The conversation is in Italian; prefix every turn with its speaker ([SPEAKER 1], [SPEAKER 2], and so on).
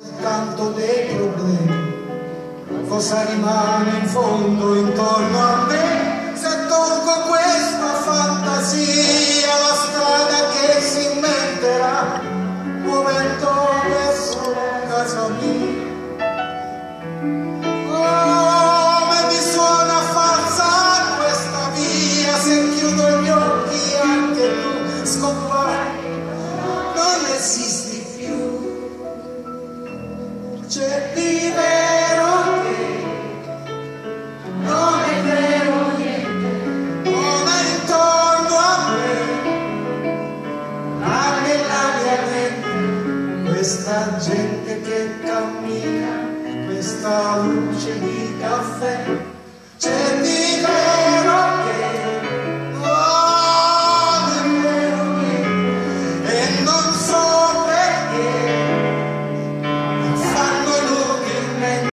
[SPEAKER 1] Tanto dei problemi, cosa rimane in fondo intorno a me? Se tolgo questa fantasia, la strada che si inventerà, muovendo verso casa mia. Come mi suona falsa questa via, se chiudo gli occhi anche tu scompari, non esisti più. C'è di vero che non è vero niente, come intorno a me, anche la mia mente, questa gente che cammina, questa luce di caffè. C'è di